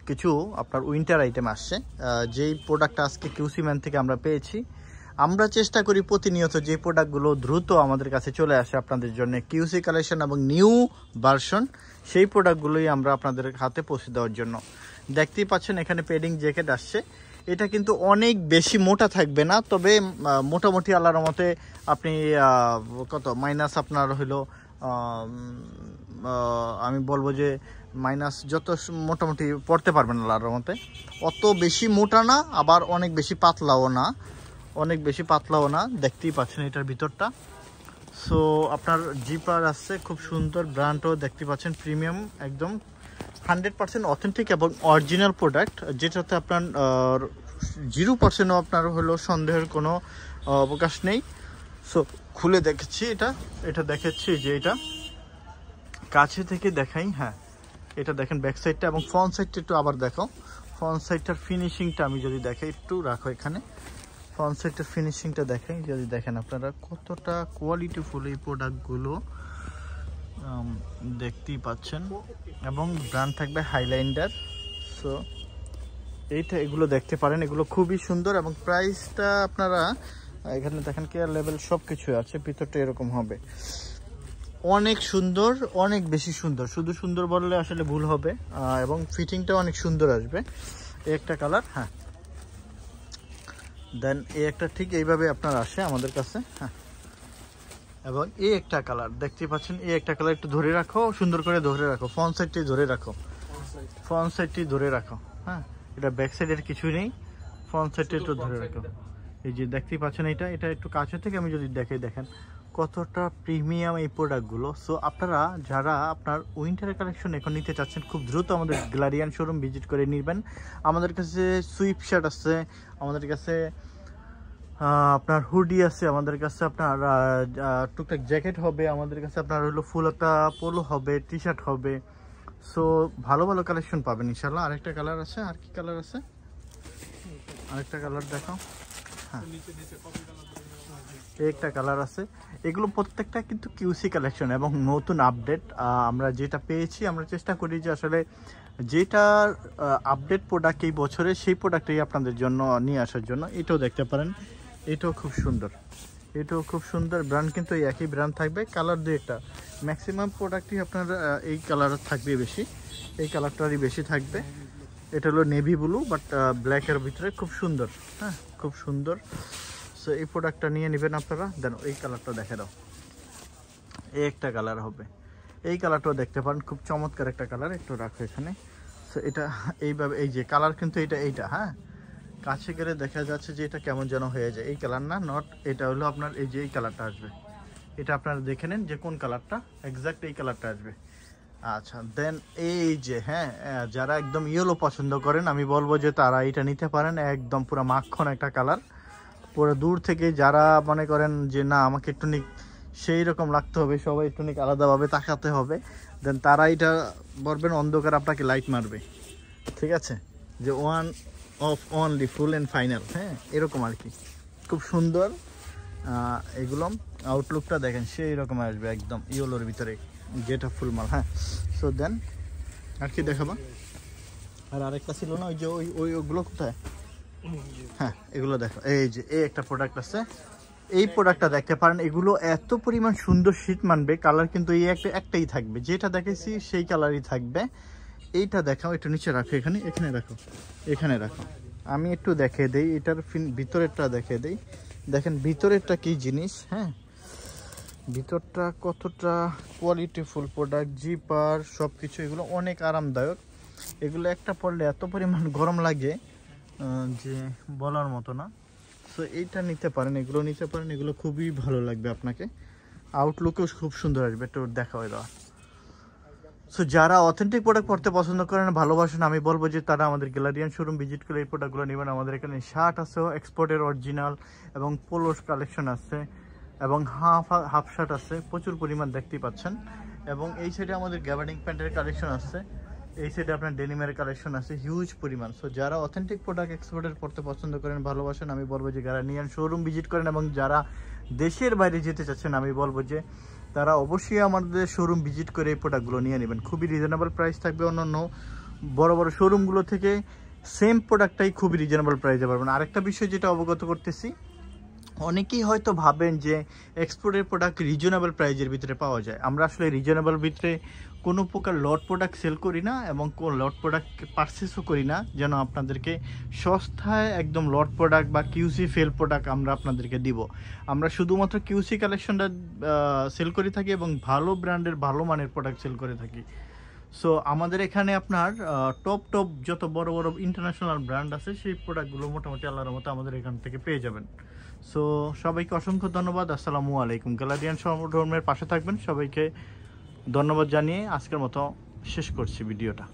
কিছু আপনার winter item আসছে, যেই প্রোডাক্টটা আজকে কিউসি ম্যান থেকে আমরা পেয়েছি। আমরা চেষ্টা করি প্রতিনিয়ত যে প্রোডাক্টগুলো দ্রুত আমাদের কাছে চলে আসে আপনাদের জন্য, কিউসি কালেকশন এবং নিউ ভার্সন, সেই প্রোডাক্টগুলোই আমরা আপনাদের হাতে পৌঁছে দেওয়ার জন্য। দেখতেই পাচ্ছেন এখানে পেডিং জ্যাকেট আসছে। এটা কিন্তু অনেক বেশি মোটা থাকবে না, তবে মোটামুটি আল্লাহর মতে আপনি কত মাইনাস আপনার হলো আমি বলবো যে মাইনাস যত মোটামুটি পড়তে পারবেন আল্লাহর মতে। অত বেশি মোটা না, আবার অনেক বেশি পাতলাও না, দেখতেই পাচ্ছেন এটার ভিতরটা। সো আপনার জিপার আসছে, খুব সুন্দর, ব্র্যান্ডও দেখতে পাচ্ছেন প্রিমিয়াম, একদম 100% অথেন্টিক এবং অরিজিনাল প্রোডাক্ট, যেটাতে আপনার 0%ও আপনার হলো সন্দেহের কোনো অবকাশ নেই। সো খুলে দেখেছি, এটা দেখাচ্ছি যে এটা কাছে থেকে দেখাই। হ্যাঁ, এটা দেখেন ব্যাক সাইডটা এবং ফ্রন্ট সাইডটা একটু আবার দেখো। ফ্রন্ট সাইডটার ফিনিশিংটা আমি যদি দেখাই, একটু রাখো এখানে, ফ্রন্ট সাইডটার ফিনিশিংটা দেখাই যদি দেখেন আপনারা কতটা কোয়ালিটিফুল এই প্রোডাক্টগুলো দেখতেই পাচ্ছেন। এবং ব্র্যান্ড থাকবে হাইলাইন্ডার। সো এগুলো দেখতে পারেন, এগুলো খুবই সুন্দর এবং প্রাইসটা আপনারা এখানে দেখেন কেয়ার লেভেল সব কিছু আছে। ভিতরটা এরকম হবে, অনেক সুন্দর, অনেক বেশি সুন্দর। শুধু সুন্দর বললে আসলে ভুল হবে, এবং ফিটিংটা অনেক সুন্দর আসবে। এই একটা কালার, হ্যাঁ, দেন এই একটা ঠিক এইভাবে আপনার আসে আমাদের কাছে। হ্যাঁ, এবং এই একটা কালার দেখতেই পাচ্ছেন, এই একটা কালার একটু ধরে রাখো, সুন্দর করে ধরে রাখো, ফ্রন্ট সাইডটি ধরে রাখো। হ্যাঁ, এটা ব্যাক সাইডের কিছুই নেই, ফ্রন্ট সাইডটা একটু ধরে রাখো। এই যে দেখতেই পাচ্ছেন এটা একটু কাছে থেকে আমি যদি দেখেন কতটা প্রিমিয়াম এই প্রোডাক্টগুলো। সো আপনারা যারা আপনার উইন্টারের কালেকশন এখন নিতে চাচ্ছেন, খুব দ্রুত আমাদের গ্যালারিয়ান শোরুম ভিজিট করে নেবেন। আমাদের কাছে সুইপ শার্ট আছে, আমাদের কাছে আপনার হুডি আছে, আমাদের কাছে আপনার টুকটাক জ্যাকেট হবে, আমাদের কাছে আপনার হলো ফুল একটা পোলো হবে, টি শার্ট হবে। সো ভালো ভালো কালেকশন পাবেন ইনশাল্লাহ। আরেকটা কালার আছে, আর কি কালার আছে, আরেকটা কালার দেখাও। হ্যাঁ, একটা কালার আছে। এগুলো প্রত্যেকটা কিন্তু কিউসি কালেকশন এবং নতুন আপডেট। আমরা যেটা পেয়েছি, আমরা চেষ্টা করি যে আসলে যেটা আপডেট প্রোডাক্ট এই বছরে, সেই প্রোডাক্টটাই আপনাদের জন্য নিয়ে আসার জন্য। এটাও দেখতে পারেন, এটাও খুব সুন্দর, ব্র্যান্ড কিন্তু এই একই ব্র্যান্ড থাকবে। কালার দুই একটা, ম্যাক্সিমাম প্রোডাক্টই আপনার এই কালার থাকবে বেশি, এই কালারটারই বেশি থাকবে। এটা হলো নেভি ব্লু, বাট ব্ল্যাকের ভিতরে খুব সুন্দর। হ্যাঁ, খুব সুন্দর। সো এই প্রোডাক্টটা নিয়ে নেবেন আপনারা। দেন এই কালারটা দেখে দাও, এই একটা কালার হবে, এই কালারটাও দেখতে পারেন, খুব চমৎকার একটা কালার, একটু রাখো এখানে। সো এটা এইভাবে, এই যে কালার কিন্তু এইটা হ্যাঁ, কাছে গেলে দেখা যাচ্ছে যে এটা কেমন যেন হয়ে যায়। এই কালার না, নট, এটা হলো আপনার এই যে এই কালারটা আসবে, এটা আপনারা দেখে নেন যে কোন কালারটা এক্স্যাক্ট, এই কালারটা আসবে। আচ্ছা, দেন এই যে হ্যাঁ, যারা একদম ইয়েলো পছন্দ করেন, আমি বলবো যে তারা এটা নিতে পারেন। একদম পুরো মাখন একটা কালার, পুরো দূর থেকে যারা মনে করেন যে না আমাকে একটু সেই রকম লাগতে হবে, সবাই একটু আলাদাভাবে তাকাতে হবে, দেন তারা এটা বলবেন, অন্ধকার আপনাকে লাইট মারবে। ঠিক আছে, যে one of only full and final. হ্যাঁ, এরকম আর কি, খুব সুন্দর। এগুলো আউটলুকটা দেখেন সেই রকম আসবে, একদম ইয়েলোর ভিতরে, যেটা ফুল মাল। হ্যাঁ, সো দেন আর কি দেখাবো, আর আরেকটা ছিল না, ওই যে ওইগুলো কোথায়? হ্যাঁ, এগুলো দেখো, এই যে এই একটা প্রোডাক্ট আছে, এই প্রোডাক্টটা দেখতে পারেন। এগুলো এত পরিমাণ সুন্দর শীত মানবে, কালার কিন্তু এই একটাই থাকবে, যেটা দেখেছি সেই কালারই থাকবে। এইটা দেখাও, একটু নিচে রাখো, এখানে রাখো, আমি একটু দেখিয়ে দিই, এটার ভিতরেরটা দেখিয়ে দিই। দেখেন ভিতরেরটা কি জিনিস। হ্যাঁ, ভিতরটা কতটা কোয়ালিটিফুল প্রোডাক্ট, জিপার সব কিছু, এগুলো অনেক আরামদায়ক। এগুলো একটা পরলে এত পরিমাণ গরম লাগে যে বলার মতো না। সো এইটা নিতে পারেন, এগুলো নিতে পারেন, এগুলো খুবই ভালো লাগবে আপনাকে, আউটলুকেও খুব সুন্দর আসবে, একটু দেখা হয়ে দেওয়া। সো যারা অথেন্টিক প্রোডাক্ট পড়তে পছন্দ করেন, ভালোবাসেন, আমি বলবো যে তারা আমাদের গ্যালারিয়ান শোরুম ভিজিট করে এই প্রোডাক্টগুলো নেবেন। আমাদের এখানে শার্ট আছে এক্সপোর্টের অরিজিনাল, এবং পোলোর কালেকশন আছে, এবং হাফ শার্ট আছে প্রচুর পরিমাণ, দেখতেই পাচ্ছেন। এবং এই সাইডে আমাদের গ্যাবার্ডিং প্যান্টের কালেকশন আছে, এই সাইডে আপনার ডেনিমের কালেকশন আছে হিউজ পরিমাণ। সো যারা অথেন্টিক প্রোডাক্ট এক্সপোর্টের পড়তে পছন্দ করেন, ভালোবাসেন, আমি বলবো যে গ্যালারিয়ান শোরুম ভিজিট করেন। এবং যারা দেশের বাইরে যেতে চাচ্ছেন, আমি বলবো যে তারা অবশ্যই আমাদের শোরুম ভিজিট করে এই প্রোডাক্টগুলো নিয়ে নেবেন। খুবই রিজনেবল প্রাইস থাকবে, অন্যান্য বড় বড় শোরুমগুলো থেকে সেম প্রোডাক্টটাই খুবই রিজনেবল প্রাইসে পারবেন। আরেকটা বিষয় যেটা অবগত করতেছি, অনেকেই হয়তো ভাবেন যে এক্সপোর্টের প্রোডাক্ট রিজনেবল প্রাইজের ভিতরে পাওয়া যায়। আমরা আসলে রিজনেবল ভিতরে কোনো প্রকার লট প্রোডাক্ট সেল করি না এবং কোন লট প্রোডাক্ট পারচেসও করি না, যেন আপনাদেরকে সস্তায় একদম লট প্রোডাক্ট বা কিউসি ফেল প্রোডাক্ট আমরা আপনাদেরকে দিব। আমরা শুধুমাত্র কিউসি কালেকশনটা সেল করে থাকি এবং ভালো ব্র্যান্ডের ভালো মানের প্রোডাক্ট সেল করে থাকি। সো আমাদের এখানে আপনার টপ যত বড় বড় ইন্টারন্যাশনাল ব্র্যান্ড আছে সেই প্রোডাক্টগুলো মোটামুটি আল্লাহর মতো আমাদের এখান থেকে পেয়ে যাবেন। সো সবাইকে অসংখ্য ধন্যবাদ। আসসালামু আলাইকুম। গ্যালারিয়ান ধর্মের পাশে থাকবেন। সবাইকে ধন্যবাদ জানিয়ে আজকের মতো শেষ করছি ভিডিওটা।